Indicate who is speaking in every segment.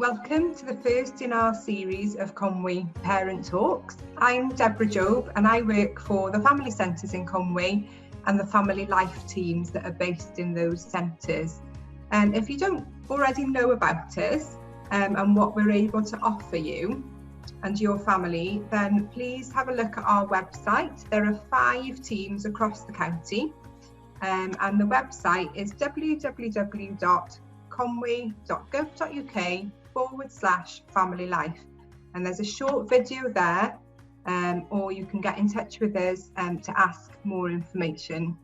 Speaker 1: welcome to the first in our series of Conwy Parent Talks. I'm Deborah Jobe and I work for the family centres in Conwy and the family life teams that are based in those centres. And if you don't already know about us and what we're able to offer you and your family, then please have a look at our website. There are 5 teams across the county and the website is www.conwy.gov.uk/family life, and there's a short video there, or you can get in touch with us to ask more information.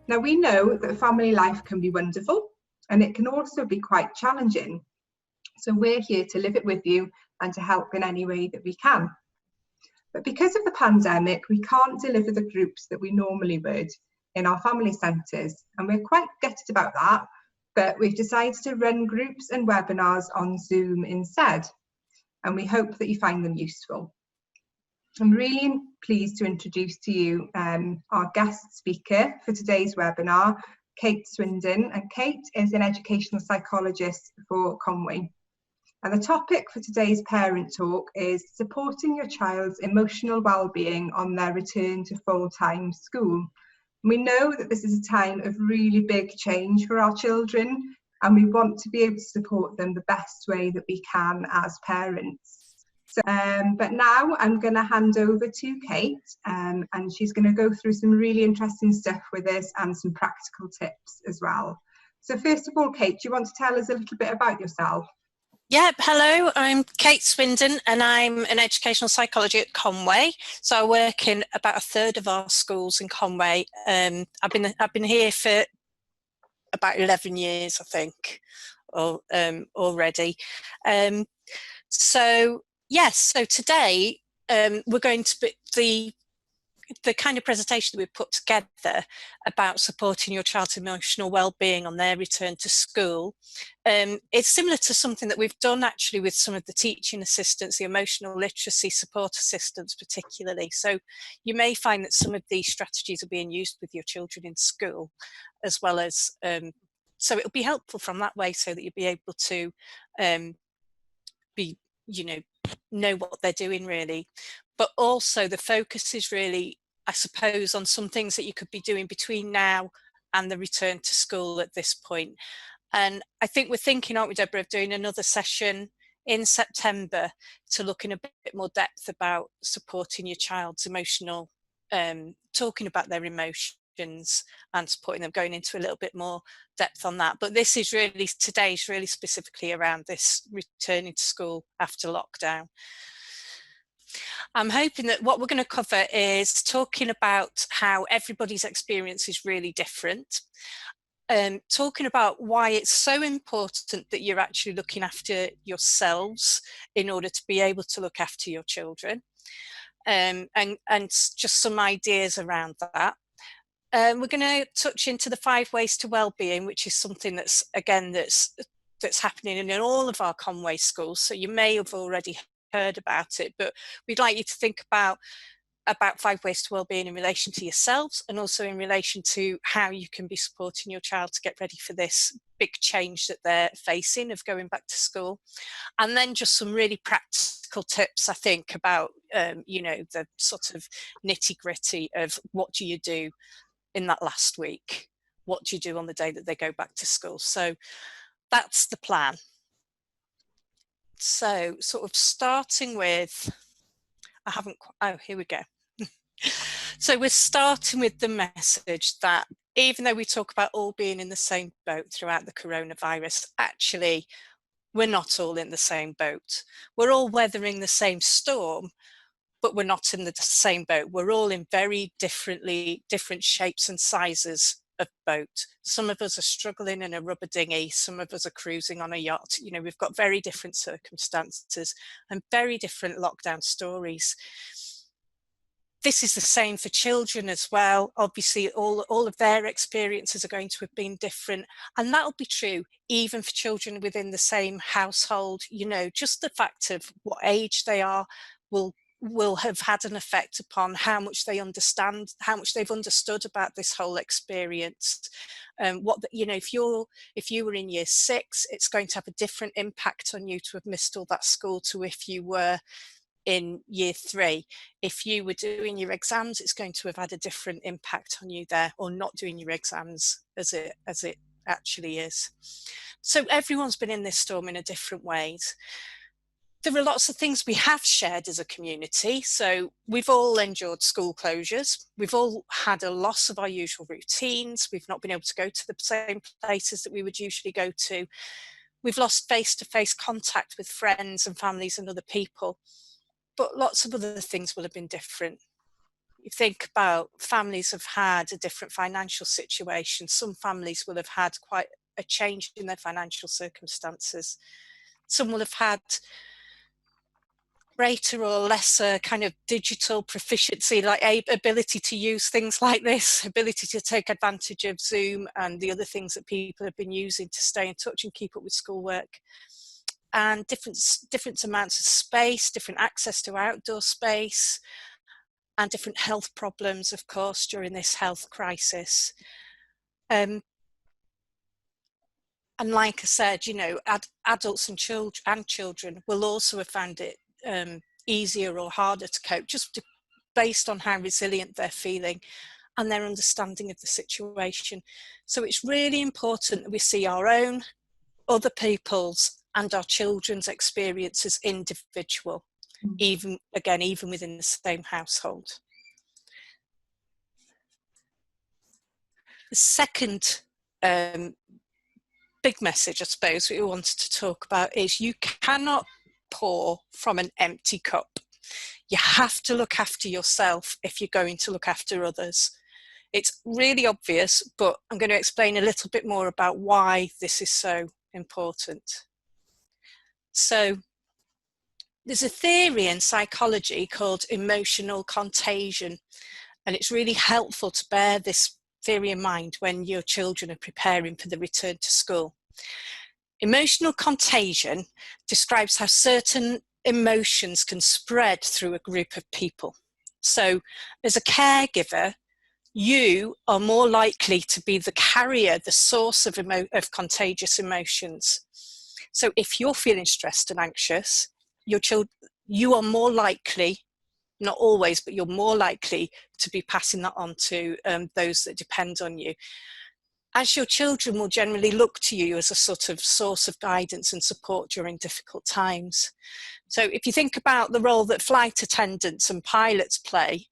Speaker 1: Now, we know that family life can be wonderful and it can also be quite challenging, so we're here to live it with you and to help in any way that we can. But because of the pandemic, we can't deliver the groups that we normally would in our family centres, and we're quite gutted about that. But we've decided to run groups and webinars on Zoom instead, and we hope that you find them useful. I'm really pleased to introduce to you our guest speaker for today's webinar, Kate Swindon, and Kate is an educational psychologist for Conwy. And the topic for today's Parent Talk is supporting your child's emotional well-being on their return to full-time school. We know that this is a time of really big change for our children, and we want to be able to support them the best way that we can as parents. So, but now I'm going to hand over to Kate, and she's going to go through some really interesting stuff with us and some practical tips as well. So first of all, Kate, do you want to tell us a little bit about yourself?
Speaker 2: Yeah, hello, I'm Kate Swindon and I'm an educational psychologist at Conwy. So I work in about a third of our schools in Conwy. I've been here for about 11 years, I think, already. So today we're going to be the kind of presentation that we've put together about supporting your child's emotional well-being on their return to school. It's similar to something that we've done actually with some of the teaching assistants, the emotional literacy support assistants particularly. So you may find that some of these strategies are being used with your children in school as well as, so it'll be helpful from that way so that you'll be able to know what they're doing really. But also the focus is really, I suppose, on some things that you could be doing between now and the return to school at this point. And I think we're thinking, aren't we, Deborah, of doing another session in September to look in a bit more depth about supporting your child's emotional, talking about their emotions and supporting them, going into a little bit more depth on that. But this is really, today's really specifically around this returning to school after lockdown. I'm hoping that what we're going to cover is talking about how everybody's experience is really different, talking about why it's so important that you're actually looking after yourselves in order to be able to look after your children, and just some ideas around that. We're going to touch into the 5 ways to wellbeing, which is something that's, again, that's happening in all of our Conwy schools. So you may have already heard about it, but we'd like you to think about 5 ways to wellbeing in relation to yourselves and also in relation to how you can be supporting your child to get ready for this big change that they're facing of going back to school. And then just some really practical tips, I think, about the sort of nitty-gritty of what do you do in that last week, what do you do on the day that they go back to school. So that's the plan. So sort of starting with, here we go. So we're starting with the message that even though we talk about all being in the same boat throughout the coronavirus, actually we're not all in the same boat. We're all weathering the same storm, but we're not in the same boat. We're all in very different shapes and sizes of boat. Some of us are struggling in a rubber dinghy, some of us are cruising on a yacht. You know, we've got very different circumstances and very different lockdown stories. This is the same for children as well. Obviously, all of their experiences are going to have been different, and that'll be true even for children within the same household. You know, just the fact of what age they are will will have had an effect upon how much they understand, how much they've understood about this whole experience. If you were in year 6, it's going to have a different impact on you to have missed all that school to if you were in year 3. If you were doing your exams, it's going to have had a different impact on you there, or not doing your exams as it actually is. So everyone's been in this storm in a different ways. There are lots of things we have shared as a community. So we've all endured school closures. We've all had a loss of our usual routines. We've not been able to go to the same places that we would usually go to. We've lost face-to-face contact with friends and families and other people. But lots of other things will have been different. You think about families have had a different financial situation. Some families will have had quite a change in their financial circumstances. Some will have had greater or lesser kind of digital proficiency, like ability to use things like this, ability to take advantage of Zoom and the other things that people have been using to stay in touch and keep up with schoolwork. And different amounts of space, different access to outdoor space, and different health problems, of course, during this health crisis. And like I said, adults and children will also have found it easier or harder to cope, just based on how resilient they're feeling and their understanding of the situation. So it's really important that we see our own, other people's, and our children's experiences individual, even within the same household. The second big message, I suppose, we wanted to talk about is you cannot pour from an empty cup. You have to look after yourself if you're going to look after others. It's really obvious, but I'm going to explain a little bit more about why this is so important. So there's a theory in psychology called emotional contagion, and it's really helpful to bear this theory in mind when your children are preparing for the return to school. Emotional contagion describes how certain emotions can spread through a group of people. So as a caregiver, you are more likely to be the carrier, the source of contagious emotions. So if you're feeling stressed and anxious, you are more likely, not always, but you're more likely to be passing that on to those that depend on you. As your children will generally look to you as a sort of source of guidance and support during difficult times. So if you think about the role that flight attendants and pilots play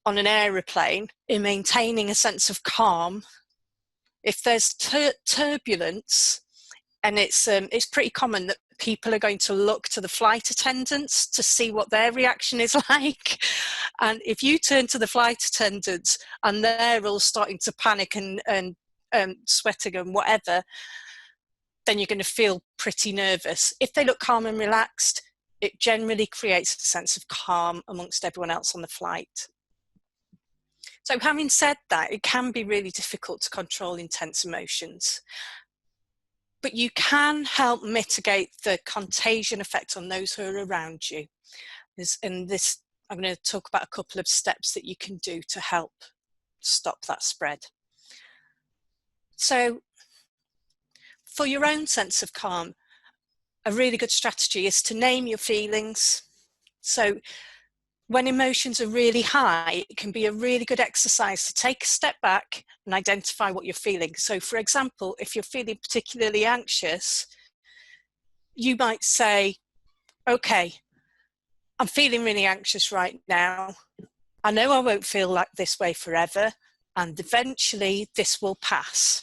Speaker 2: on an aeroplane in maintaining a sense of calm, if there's turbulence, and it's pretty common that people are going to look to the flight attendants to see what their reaction is like. And if you turn to the flight attendants and they're all starting to panic and sweating and whatever, then you're going to feel pretty nervous. If they look calm and relaxed, it generally creates a sense of calm amongst everyone else on the flight. So having said that, it can be really difficult to control intense emotions. But you can help mitigate the contagion effect on those who are around you. I'm going to talk about a couple of steps that you can do to help stop that spread. So for your own sense of calm, a really good strategy is to name your feelings. So when emotions are really high, it can be a really good exercise to take a step back and identify what you're feeling. So for example, if you're feeling particularly anxious, you might say, okay, I'm feeling really anxious right now. I know I won't feel like this way forever, and eventually this will pass.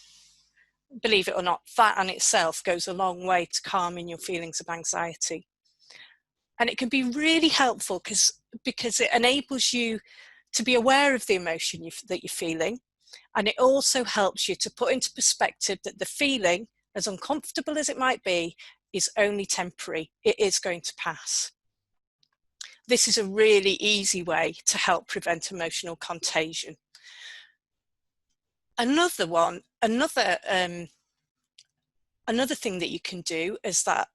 Speaker 2: Believe it or not, that in itself goes a long way to calming your feelings of anxiety. And it can be really helpful because it enables you to be aware of the emotion that you're feeling. And it also helps you to put into perspective that the feeling, as uncomfortable as it might be, is only temporary. It is going to pass. This is a really easy way to help prevent emotional contagion. Another thing that you can do is that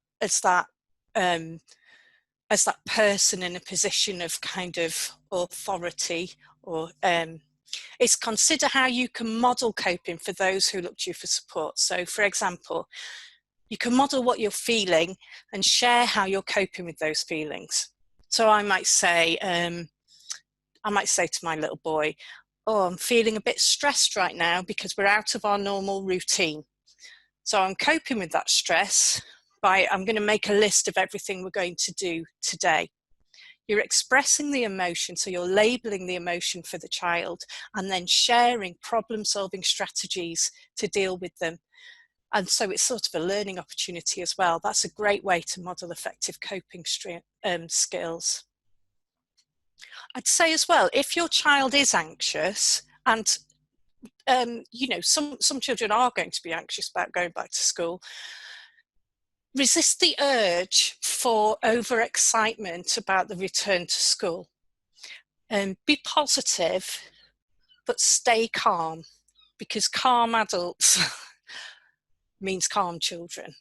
Speaker 2: as that person in a position of kind of authority, or it's consider how you can model coping for those who look to you for support. So for example, you can model what you're feeling and share how you're coping with those feelings. So I might say to my little boy, oh, I'm feeling a bit stressed right now because we're out of our normal routine. So I'm coping with that stress by, I'm going to make a list of everything we're going to do today. You're expressing the emotion, so you're labeling the emotion for the child and then sharing problem-solving strategies to deal with them. And so it's sort of a learning opportunity as well. That's a great way to model effective coping skills. I'd say as well, if your child is anxious, and you know, some children are going to be anxious about going back to school, resist the urge for overexcitement about the return to school. Be positive, but stay calm, because calm adults means calm children.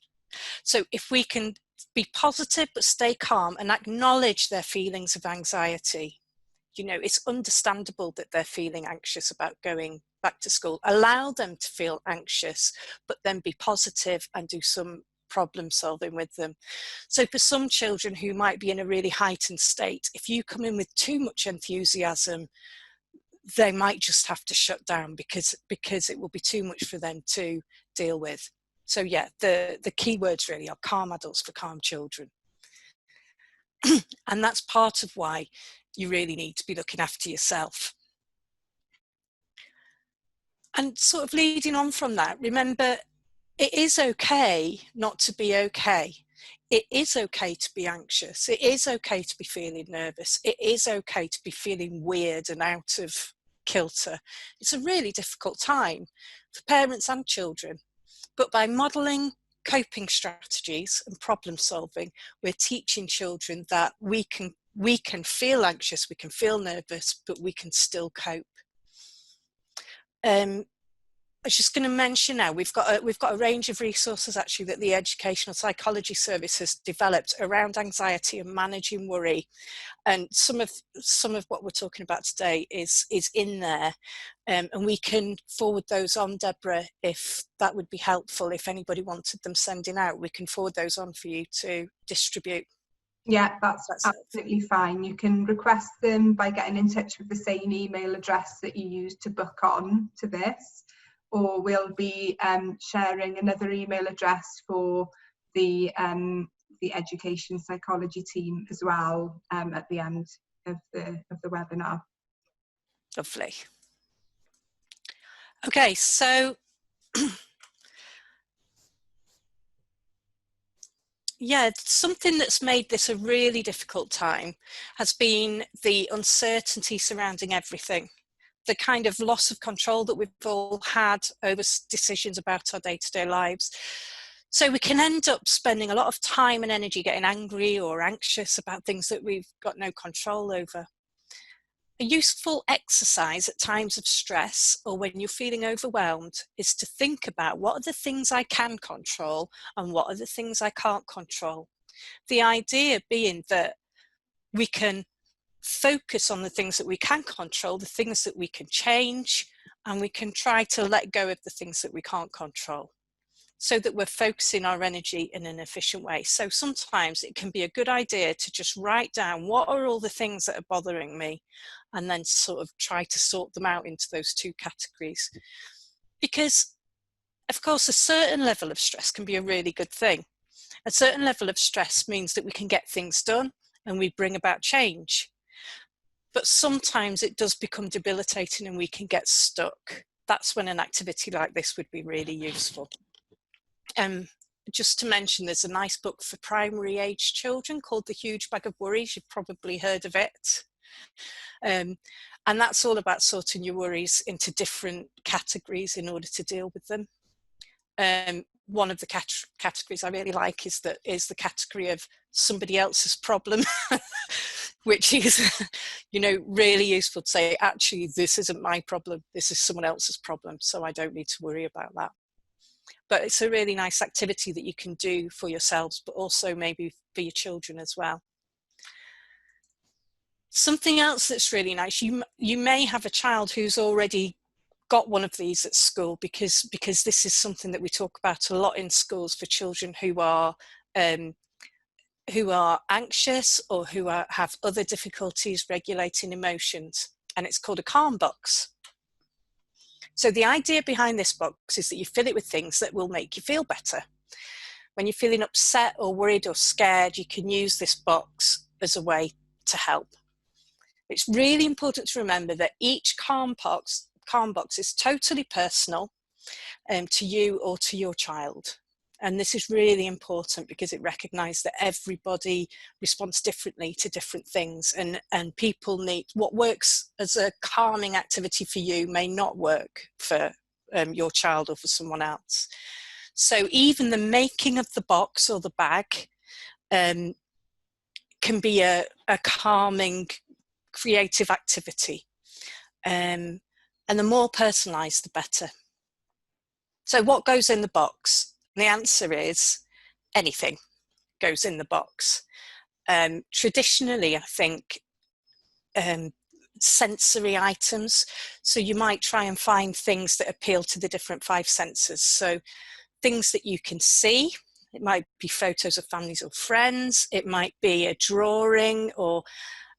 Speaker 2: So if we can be positive but stay calm and acknowledge their feelings of anxiety, you know, it's understandable that they're feeling anxious about going back to school. Allow them to feel anxious, but then be positive and do some problem solving with them. So for some children who might be in a really heightened state, if you come in with too much enthusiasm, they might just have to shut down because it will be too much for them to deal with. So yeah, the key words really are calm adults for calm children. And that's part of why you really need to be looking after yourself. And sort of leading on from that, remember, it is okay not to be okay. It is okay to be anxious. It is okay to be feeling nervous. It is okay to be feeling weird and out of kilter. It's a really difficult time for parents and children. But by modelling coping strategies and problem solving, we're teaching children that we can feel anxious, we can feel nervous, but we can still cope. I was just going to mention now, we've got a range of resources actually that the Educational Psychology Service has developed around anxiety and managing worry, and some of what we're talking about today is in there, and we can forward those on, Deborah, if that would be helpful. If anybody wanted them sending out, we can forward those on for you to distribute.
Speaker 1: Yeah, that's absolutely fine. You can request them by getting in touch with the same email address that you used to book on to this, or we'll be sharing another email address for the education psychology team as well at the end of the webinar.
Speaker 2: Lovely. Okay, so yeah, something that's made this a really difficult time has been the uncertainty surrounding everything. The kind of loss of control that we've all had over decisions about our day-to-day lives. So we can end up spending a lot of time and energy getting angry or anxious about things that we've got no control over. A useful exercise at times of stress or when you're feeling overwhelmed is to think about what are the things I can control and what are the things I can't control. The idea being that we can focus on the things that we can control, the things that we can change, and we can try to let go of the things that we can't control, so that we're focusing our energy in an efficient way. So sometimes it can be a good idea to just write down what are all the things that are bothering me, and then sort of try to sort them out into those two categories. Because, of course, a certain level of stress can be a really good thing. A certain level of stress means that we can get things done and we bring about change. But sometimes it does become debilitating and we can get stuck. That's when an activity like this would be really useful. Just to mention, there's a nice book for primary age children called The Huge Bag of Worries. You've probably heard of it. And that's all about sorting your worries into different categories in order to deal with them. One of the categories I really like is the category of somebody else's problem, which is, you know, really useful to say, actually, this isn't my problem, this is someone else's problem, so I don't need to worry about that. But it's a really nice activity that you can do for yourselves, but also maybe for your children as well. Something else that's really nice, you may have a child who's already got one of these at school, because this is something that we talk about a lot in schools for children who are anxious or who have other difficulties regulating emotions, and it's called a calm box. So the idea behind this box is that you fill it with things that will make you feel better. When you're feeling upset or worried or scared, you can use this box as a way to help. It's really important to remember that each calm box is totally personal to you or to your child. And this is really important because it recognises that everybody responds differently to different things, and people need, what works as a calming activity for you may not work for your child or for someone else. So even the making of the box or the bag can be a calming, creative activity. And the more personalised, the better. So what goes in the box? The answer is anything goes in the box. Traditionally, I think sensory items. So you might try and find things that appeal to the different 5 senses. So things that you can see. It might be photos of families or friends. It might be a drawing or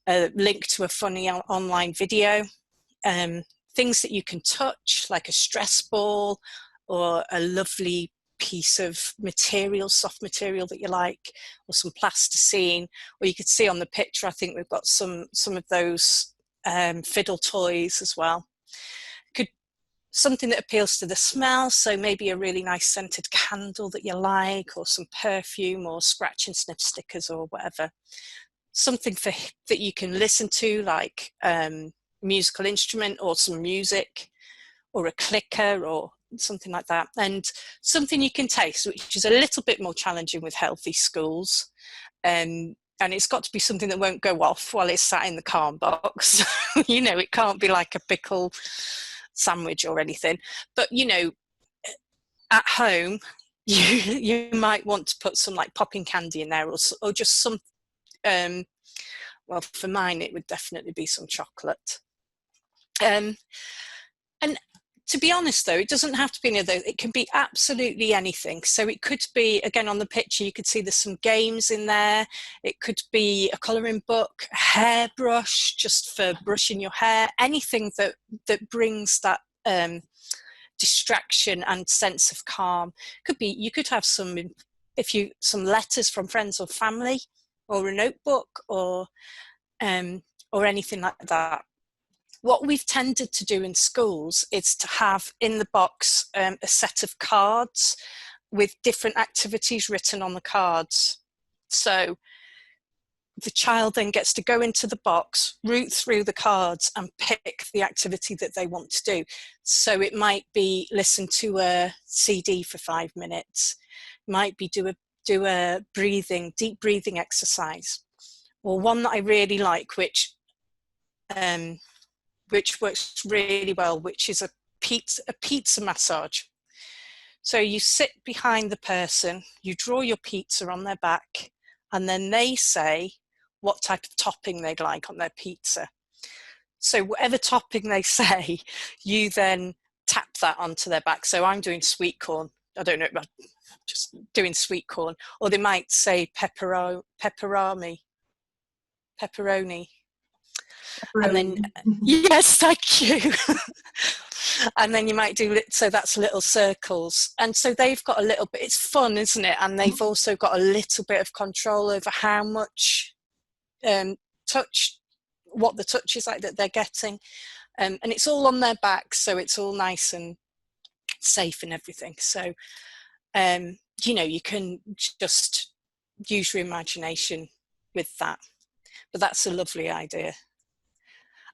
Speaker 2: a link to a funny online video. Things that you can touch, like a stress ball or a lovely piece of material, soft material that you like, or some plasticine. Or you could see on the picture, I think we've got some of those fiddle toys as well. Something that appeals to the smell, so maybe a really nice scented candle that you like, or some perfume, or scratch and sniff stickers, or whatever. Something that you can listen to, like musical instrument or some music, or a clicker or something like that. And something you can taste, which is a little bit more challenging with healthy schools. And it's got to be something that won't go off while it's sat in the calm box. You know, it can't be like a pickle sandwich or anything. But, you know, at home, you might want to put some like popping candy in there, or just some, well, for mine, it would definitely be some chocolate. And to be honest, though, it doesn't have to be any of those. It can be absolutely anything. So it could be, again, on the picture, you could see there's some games in there. It could be a colouring book, a hairbrush, just for brushing your hair, anything that brings that distraction and sense of calm. Could be, you could have some letters from friends or family, or a notebook, or anything like that. What we've tended to do in schools is to have in the box a set of cards with different activities written on the cards. So the child then gets to go into the box, root through the cards, and pick the activity that they want to do. So it might be listen to a CD for 5 minutes. It might be do a deep breathing exercise. Or one that I really like, which works really well, which is a pizza massage. So you sit behind the person, you draw your pizza on their back, and then they say what type of topping they'd like on their pizza. So whatever topping they say, you then tap that onto their back. So I'm doing sweet corn. I don't know, just doing sweet corn. Or they might say pepperoni. And then, yes, thank you. And then you might do, so that's little circles. And so they've got a little bit, it's fun, isn't it? And they've also got a little bit of control over how much touch, what the touch is like that they're getting. And it's all on their back, so it's all nice and safe and everything. So, you know, you can just use your imagination with that. But that's a lovely idea.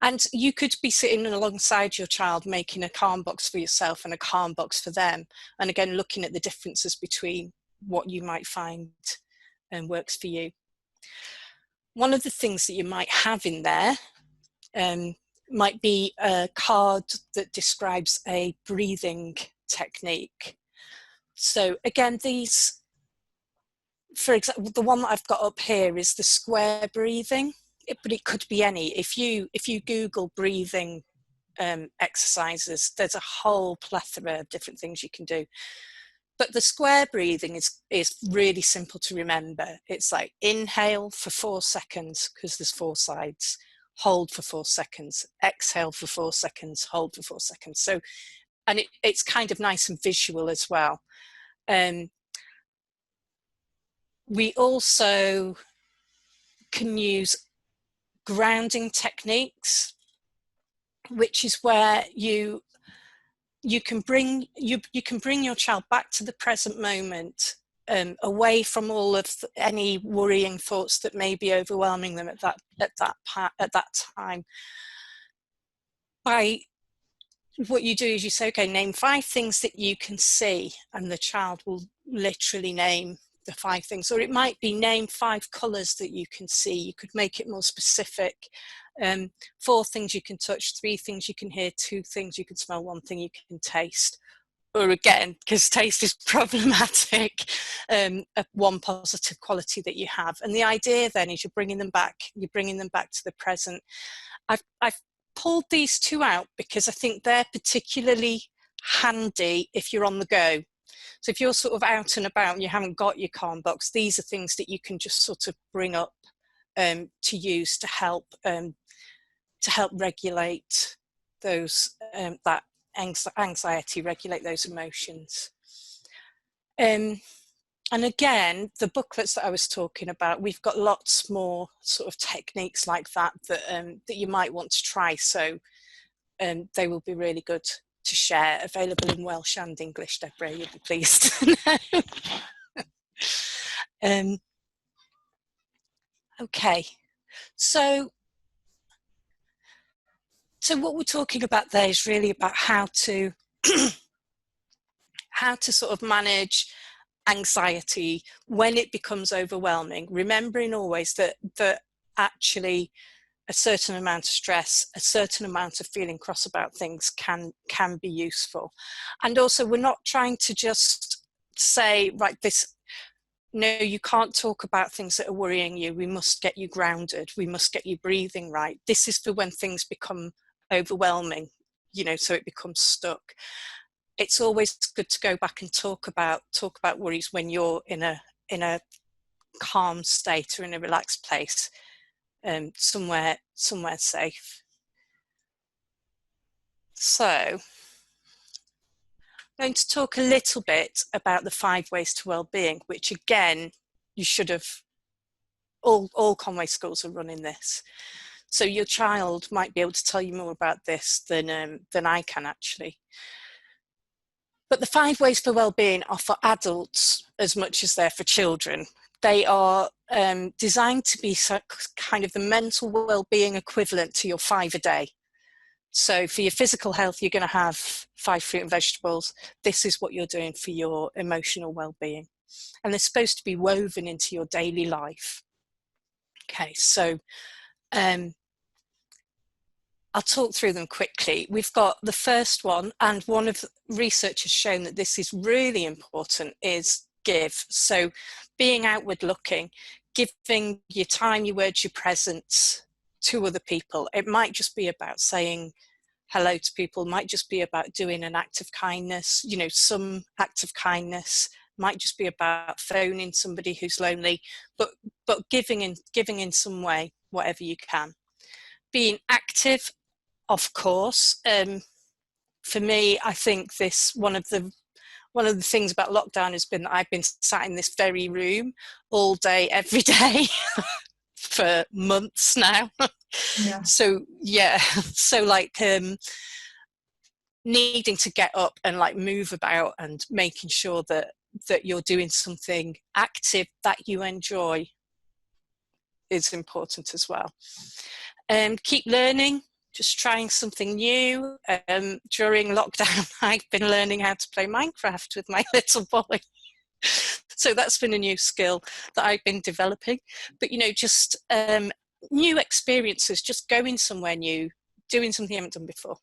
Speaker 2: And you could be sitting alongside your child making a calm box for yourself and a calm box for them. And again, looking at the differences between what you might find works for you. One of the things that you might have in there might be a card that describes a breathing technique. So again, these, for example, the one that I've got up here is the square breathing. but it could be any. If you Google breathing exercises, there's a whole plethora of different things you can do. But the square breathing is really simple to remember. It's like inhale for 4 seconds, because there's 4 sides, hold for 4 seconds, exhale for 4 seconds, hold for 4 seconds. So, and it's kind of nice and visual as well. We also can use grounding techniques, which is where you can bring your child back to the present moment, away from all of any worrying thoughts that may be overwhelming them at that time. By what you do is you say, okay, name 5 things that you can see, and the child will literally name the 5 things. Or it might be name 5 colours that you can see. You could make it more specific. 4 things you can touch, 3 things you can hear, 2 things you can smell, 1 thing you can taste. Or again, because taste is problematic, 1 positive quality that you have. And the idea then is you're bringing them back to the present. I've pulled these 2 out because I think they're particularly handy if you're on the go. So if you're sort of out and about and you haven't got your calm box, these are things that you can just sort of bring up to use to help regulate those that anxiety, regulate those emotions. And again, the booklets that I was talking about, we've got lots more sort of techniques like that that you might want to try. So they will be really good to share, available in Welsh and English, Deborah, you'll be pleased to know. Okay, so what we're talking about there is really about how to sort of manage anxiety when it becomes overwhelming, remembering always that actually a certain amount of stress, a certain amount of feeling cross about things can be useful. And also, we're not trying to just say, right, no, you can't talk about things that are worrying you. We must get you grounded. We must get you breathing right. This is for when things become overwhelming, so it becomes stuck. It's always good to go back and talk about worries when you're in a calm state or in a relaxed place. Somewhere safe. So I'm going to talk a little bit about the 5 ways to wellbeing, which again, you should have, all Conwy schools are running this. So your child might be able to tell you more about this than I can actually. But the 5 ways for wellbeing are for adults as much as they're for children. They are designed to be kind of the mental well-being equivalent to your 5 a day. So for your physical health, you're going to have 5 fruit and vegetables. This is what you're doing for your emotional well-being. And they're supposed to be woven into your daily life. Okay, so I'll talk through them quickly. We've got the first one, and one of the research has shown that this is really important, is give. So being outward looking, giving your time, your words, your presence to other people. It might just be about saying hello to people, it might just be about doing an act of kindness, some act of kindness, might just be about phoning somebody who's lonely, but giving in some way, whatever you can. Being active, of course. For me, I think one of the things about lockdown has been that I've been sat in this very room all day, every day for months now.
Speaker 1: Yeah.
Speaker 2: So like needing to get up and like move about and making sure that you're doing something active that you enjoy is important as well. Keep learning. Just trying something new. During lockdown, I've been learning how to play Minecraft with my little boy. So that's been a new skill that I've been developing. But, just new experiences, just going somewhere new, doing something you haven't done before.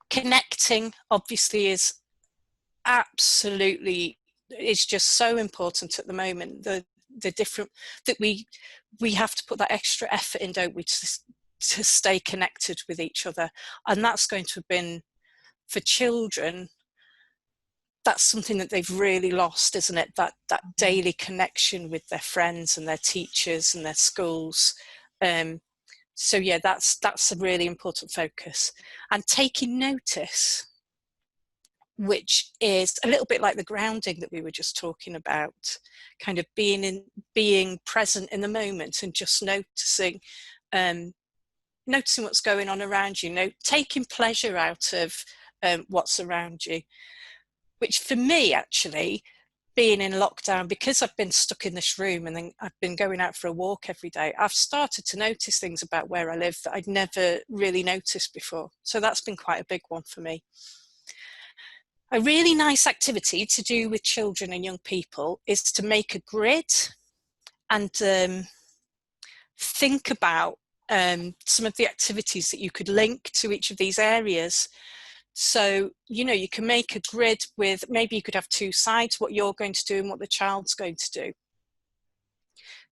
Speaker 2: Connecting, obviously, is just so important at the moment. the different, that we have to put that extra effort in, don't we, to stay connected with each other. And that's going to have been, for children, that's something that they've really lost, isn't it? That daily connection with their friends and their teachers and their schools. So yeah, that's a really important focus. And taking notice, which is a little bit like the grounding that we were just talking about, kind of being present in the moment and just noticing what's going on around you, taking pleasure out of what's around you. Which for me, actually, being in lockdown, because I've been stuck in this room and then I've been going out for a walk every day, I've started to notice things about where I live that I'd never really noticed before. So that's been quite a big one for me. A really nice activity to do with children and young people is to make a grid and think about some of the activities that you could link to each of these areas. So, you can make a grid with, maybe you could have two sides, what you're going to do and what the child's going to do.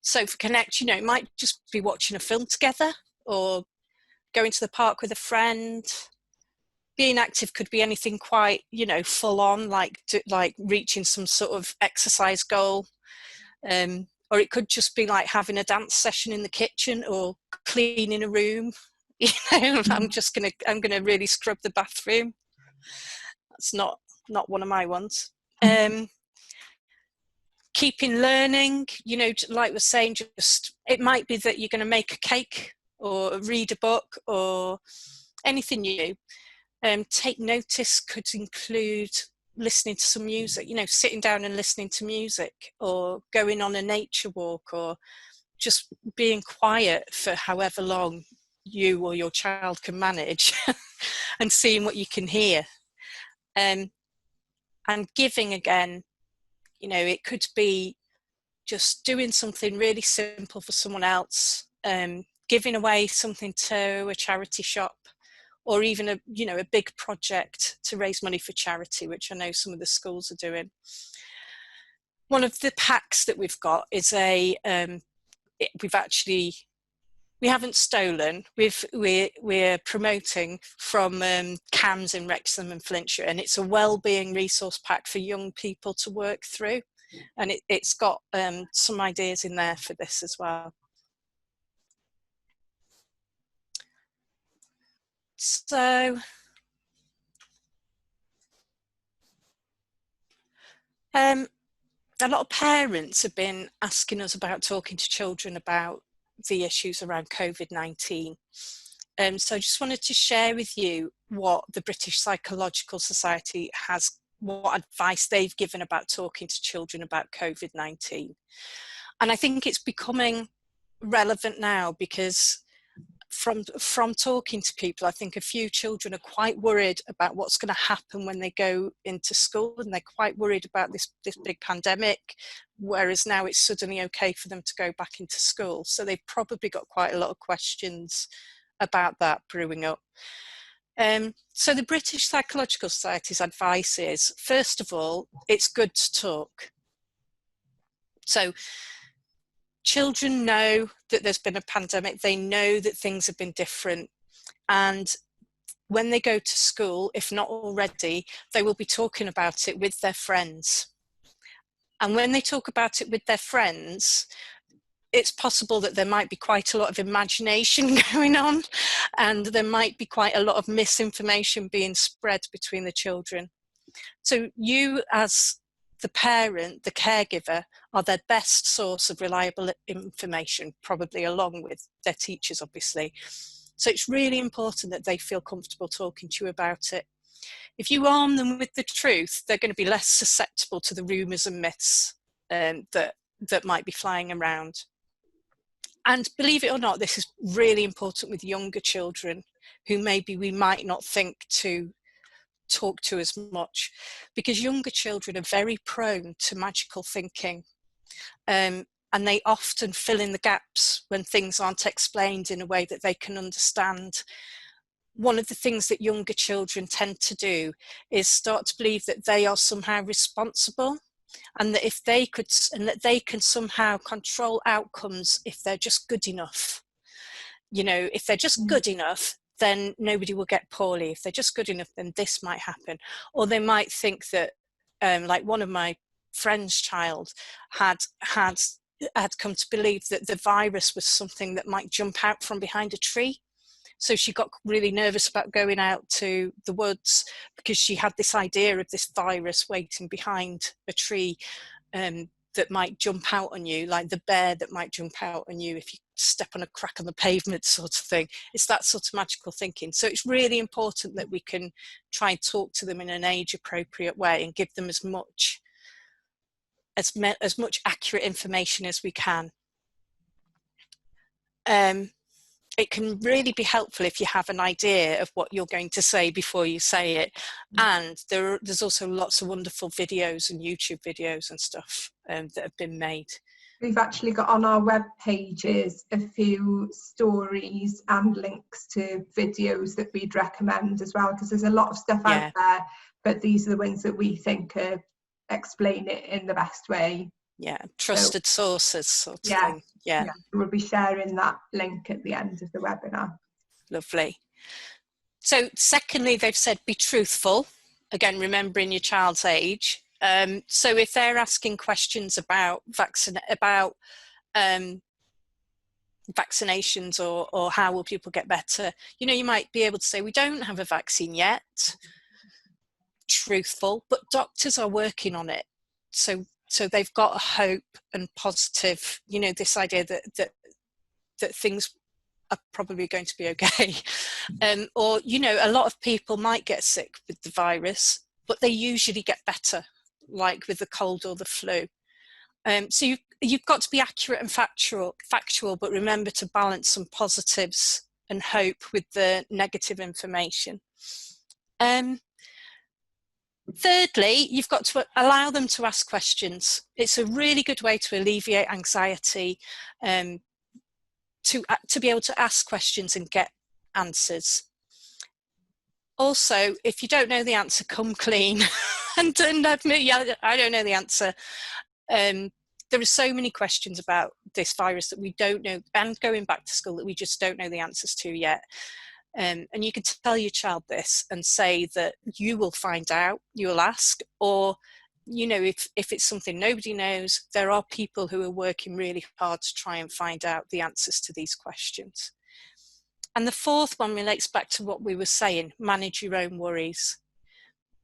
Speaker 2: So for Connect, it might just be watching a film together or going to the park with a friend. Being active could be anything quite, full on, like reaching some sort of exercise goal. Or it could just be like having a dance session in the kitchen or cleaning a room. I'm going to really scrub the bathroom. That's not one of my ones. Keeping learning, like we're saying, just, it might be that you're going to make a cake or read a book or anything new. Take notice could include listening to some music, sitting down and listening to music, or going on a nature walk, or just being quiet for however long you or your child can manage and seeing what you can hear. And giving, again, it could be just doing something really simple for someone else, giving away something to a charity shop, or even a big project to raise money for charity, which I know some of the schools are doing. One of the packs that we've got is we haven't stolen. We're promoting from CAMS in Wrexham and Flintshire, and it's a Wellbeing resource pack for young people to work through, and it's got some ideas in there for this as well. So a lot of parents have been asking us about talking to children about the issues around COVID-19. So I just wanted to share with you what the British Psychological Society what advice they've given about talking to children about COVID-19. And I think it's becoming relevant now because from talking to people, I think a few children are quite worried about what's going to happen when they go into school, and they're quite worried about this big pandemic, whereas now it's suddenly okay for them to go back into school. So they've probably got quite a lot of questions about that brewing up. So the British Psychological Society's advice is, first of all, it's good to talk. So children know that there's been a pandemic, they know that things have been different, and when they go to school, if not already, they will be talking about it with their friends. And when they talk about it with their friends, it's possible that there might be quite a lot of imagination going on, and there might be quite a lot of misinformation being spread between the children. So you, as the parent, the caregiver, are their best source of reliable information, probably along with their teachers, obviously. So it's really important that they feel comfortable talking to you about it. If you arm them with the truth, they're going to be less susceptible to the rumours and myths that might be flying around. And believe it or not, this is really important with younger children who maybe we might not think to talk to as much, because younger children are very prone to magical thinking, and they often fill in the gaps when things aren't explained in a way that they can understand. One of the things that younger children tend to do is start to believe that they are somehow responsible and that if they could, and that they can somehow control outcomes if they're just good enough. You know, if they're just good enough, then nobody will get poorly. If they're just good enough, then this might happen. Or they might think that, like one of my friend's child had come to believe that the virus was something that might jump out from behind a tree. So she got really nervous about going out to the woods because she had this idea of this virus waiting behind a tree that might jump out on you, like the bear that might jump out on you if you step on a crack on the pavement sort of thing. It's that sort of magical thinking. So it's really important that we can try and talk to them in an age appropriate way and give them as much accurate information as we can. It can really be helpful if you have an idea of what you're going to say before you say it. And there's also lots of wonderful videos and YouTube videos and stuff that have been made.
Speaker 1: We've actually got on our web pages a few stories and links to videos that we'd recommend as well, because there's a lot of stuff out there, but these are the ones that we think explain it in the best way.
Speaker 2: Yeah, trusted sources sort of thing. Yeah.
Speaker 1: We'll be sharing that link at the end of the webinar.
Speaker 2: Lovely. So secondly, they've said be truthful, again remembering your child's age. So if they're asking questions about vaccinations or how will people get better, you know, you might be able to say we don't have a vaccine yet. Truthful, but doctors are working on it. So they've got a hope and positive, you know, this idea that things are probably going to be okay. Or, you know, a lot of people might get sick with the virus, but they usually get better, like with the cold or the flu. So you've got to be accurate and factual, but remember to balance some positives and hope with the negative information. Thirdly, you've got to allow them to ask questions. It's a really good way to alleviate anxiety, to be able to ask questions and get answers. Also, if you don't know the answer, come clean and admit, yeah, I don't know the answer. There are so many questions about this virus that we don't know, and going back to school, that we just don't know the answers to yet. And you can tell your child this and say that you will find out, you will ask, or, you know, if it's something nobody knows, there are people who are working really hard to try and find out the answers to these questions. And the fourth one relates back to what we were saying, manage your own worries.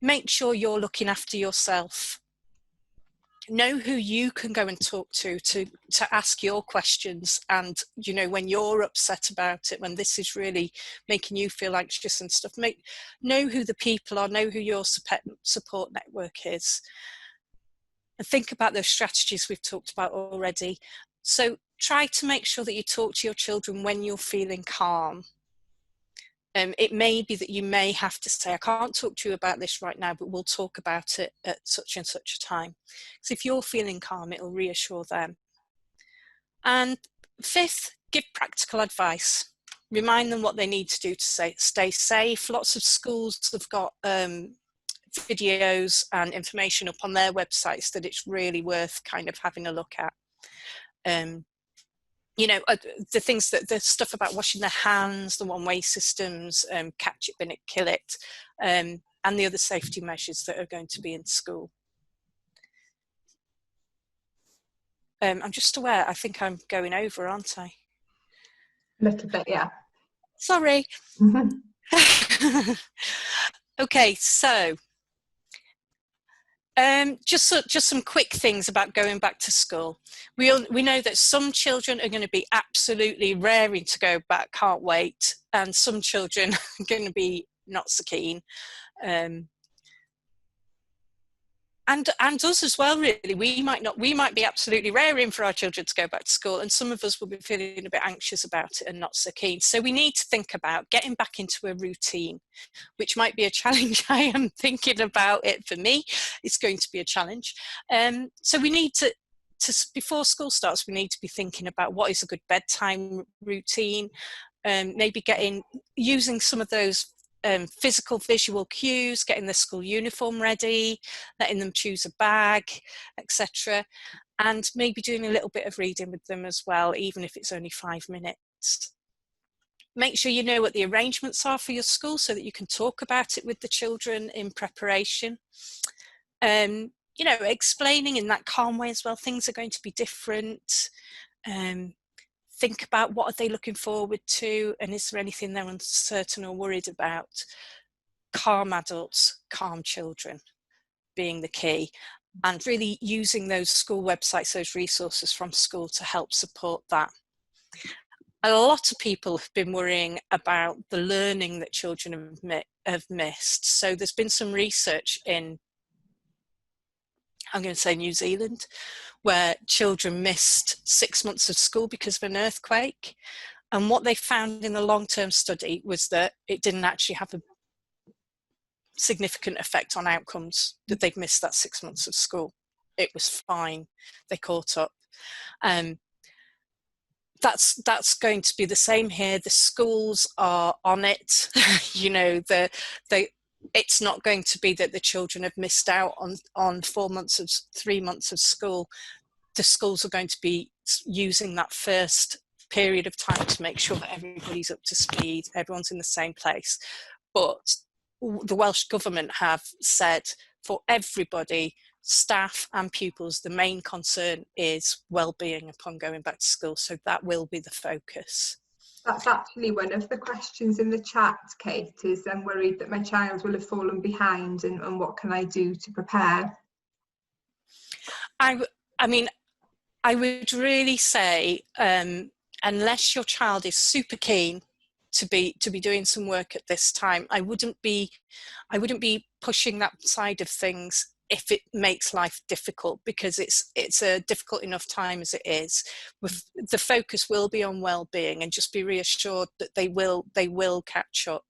Speaker 2: Make sure you're looking after yourself. Know who you can go and talk to ask your questions, and, you know, when you're upset about it, when this is really making you feel anxious and stuff, know who the people are, know who your support network is, and think about those strategies we've talked about already. So try to make sure that you talk to your children when you're feeling calm. It may be that you may have to say, I can't talk to you about this right now, but we'll talk about it at such and such a time. So if you're feeling calm, it'll reassure them. And fifth, give practical advice. Remind them what they need to do to stay safe. Lots of schools have got videos and information up on their websites that it's really worth kind of having a look at. You know, the stuff about washing their hands, the one-way systems, catch it, bin it, kill it, and the other safety measures that are going to be in school. I'm just aware, I think I'm going over, aren't I?
Speaker 1: A little bit, yeah.
Speaker 2: Sorry. Okay, so just some quick things about going back to school. We know that some children are going to be absolutely raring to go back, can't wait, and some children are going to be not so keen. And us as well, really. We might be absolutely raring for our children to go back to school, and some of us will be feeling a bit anxious about it and not so keen. So we need to think about getting back into a routine, which might be a challenge. I am thinking about it for me. It's going to be a challenge. So we need to before school starts, we need to be thinking about what is a good bedtime routine, maybe using some of those physical visual cues, getting the school uniform ready, letting them choose a bag, etc. And maybe doing a little bit of reading with them as well, even if it's only 5 minutes. Make sure you know what the arrangements are for your school so that you can talk about it with the children in preparation. You know, explaining in that calm way as well, things are going to be different. Think about what are they looking forward to, and is there anything they're uncertain or worried about. Calm adults, calm children being the key, and really using those school websites, those resources from school to help support that. A lot of people have been worrying about the learning that children have missed. So there's been some research in, I'm going to say New Zealand, where children missed 6 months of school because of an earthquake. And what they found in the long-term study was that it didn't actually have a significant effect on outcomes, that they'd missed that 6 months of school. It was fine. They caught up. That's going to be the same here. The schools are on it. You know, it's not going to be that the children have missed out on 4 months of 3 months of school. The schools are going to be using that first period of time to make sure that everybody's up to speed, everyone's in the same place. But the Welsh Government have said for everybody, staff and pupils, the main concern is well-being upon going back to school. So that will be the focus.
Speaker 1: That's actually one of the questions in the chat, Kate, is I'm worried that my child will have fallen behind, and what can I do to prepare?
Speaker 2: I mean, I would really say, unless your child is super keen to be doing some work at this time, I wouldn't be pushing that side of things if it makes life difficult, because it's a difficult enough time as it is. The focus will be on well-being, and just be reassured that they will catch up.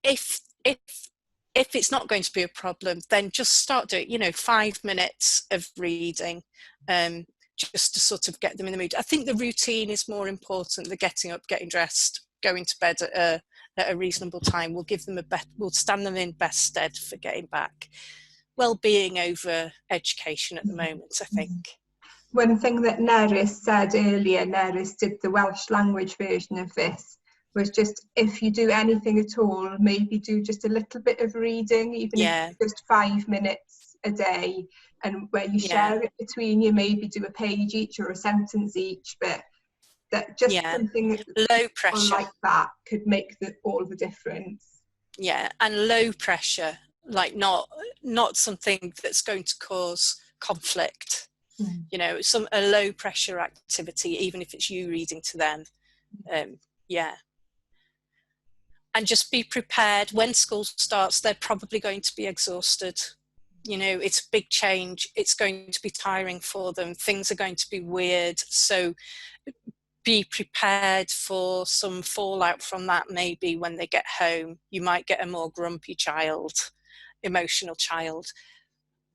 Speaker 2: If it's not going to be a problem, then just start doing, 5 minutes of reading, just to sort of get them in the mood. I think the routine is more important. The getting up, getting dressed, going to bed at a reasonable time will give them will stand them in best stead for getting back. Well-being over education at the moment, I think.
Speaker 1: One thing that Nerys said earlier, Nerys did the Welsh language version of this, was just, if you do anything at all, maybe do just a little bit of reading, even if it's just 5 minutes a day, and where you share it between you, maybe do a page each or a sentence each, but that just something
Speaker 2: low pressure
Speaker 1: like that could make all the difference.
Speaker 2: Yeah, and low pressure, like not something that's going to cause conflict. A low pressure activity, even if it's you reading to them. And just be prepared. When school starts, they're probably going to be exhausted. It's a big change. It's going to be tiring for them. Things are going to be weird. So be prepared for some fallout from that. Maybe when they get home, you might get a more grumpy child, emotional child.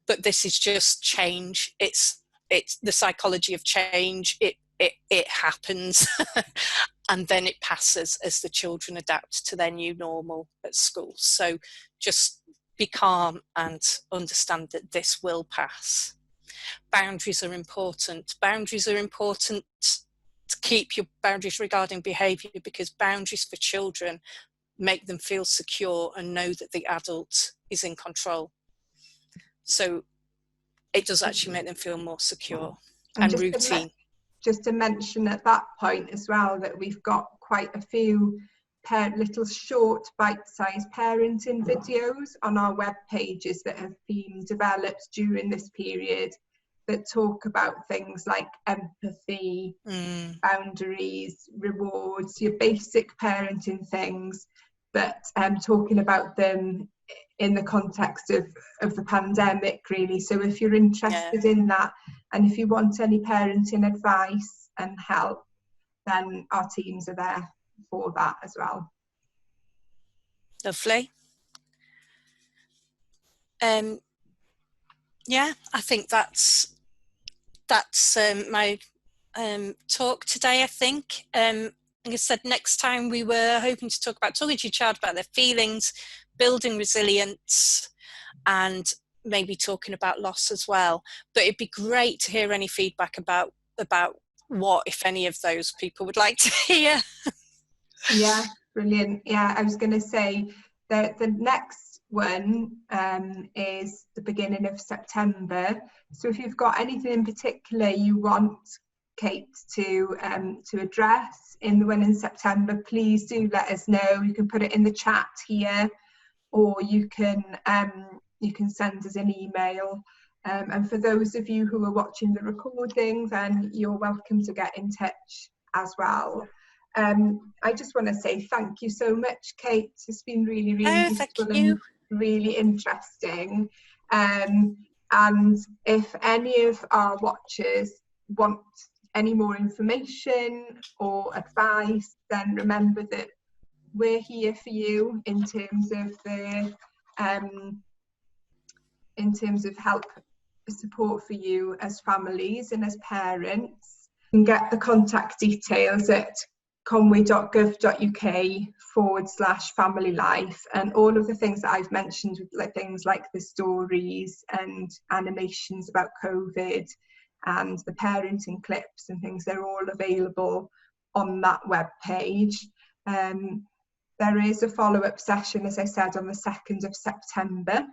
Speaker 2: But this is just change. It's the psychology of change. It happens. And then it passes as the children adapt to their new normal at school. So just be calm and understand that this will pass. Boundaries are important. Boundaries are important to keep your boundaries regarding behaviour, because boundaries for children make them feel secure and know that the adult is in control. So it does actually make them feel more secure and routine.
Speaker 1: Just to mention at that point as well, that we've got quite a few little short bite-sized parenting videos on our web pages that have been developed during this period, that talk about things like empathy, boundaries, rewards, your basic parenting things, but talking about them in the context of the pandemic, really. So if you're interested in that, and if you want any parenting advice and help, then our teams are there for that as well.
Speaker 2: Lovely. I think that's my talk today, I think. like I said, next time we were hoping to talk about talking to your child about their feelings, building resilience, and maybe talking about loss as well. But it'd be great to hear any feedback about what, if any, of those people would like to hear.
Speaker 1: Yeah, brilliant. Yeah, I was going to say that the next one is the beginning of September. So if you've got anything in particular you want Kate to address in the one in September, please do let us know. You can put it in the chat here, or you can send us an email. And for those of you who are watching the recording, then you're welcome to get in touch as well. I just want to say thank you so much, Kate. It's been really, really useful and really interesting. And if any of our watchers want any more information or advice, then remember that we're here for you in terms of help, support for you as families and as parents. You can get the contact details at conwy.gov.uk/family life, and all of the things that I've mentioned, like things like the stories and animations about COVID and the parenting clips and things, they're all available on that web page. There is a follow-up session, as I said, on the 2nd of September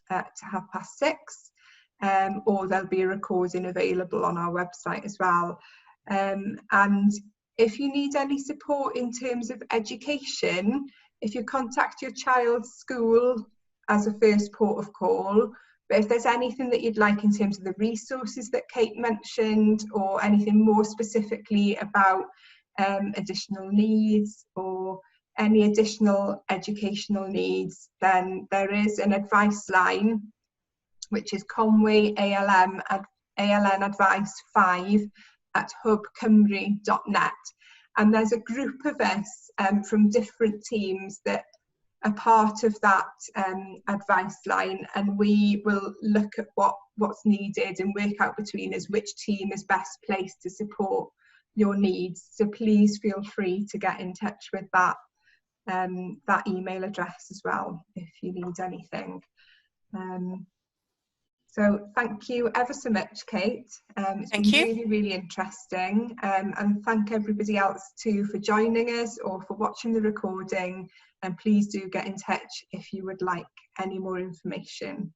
Speaker 1: at 6:30, or there'll be a recording available on our website as well. And if you need any support in terms of education, if you contact your child's school as a first port of call, but if there's anything that you'd like in terms of the resources that Kate mentioned, or anything more specifically about additional needs or any additional educational needs, then there is an advice line, which is Conwy ALN Advice 5@hubcymru.net. And there's a group of us from different teams that are part of that advice line, and we will look at what's needed and work out between us which team is best placed to support your needs. So please feel free to get in touch with that email address as well if you need anything. So thank you ever so much, Kate. It's been really, really interesting. And thank everybody else too for joining us or for watching the recording. And please do get in touch if you would like any more information.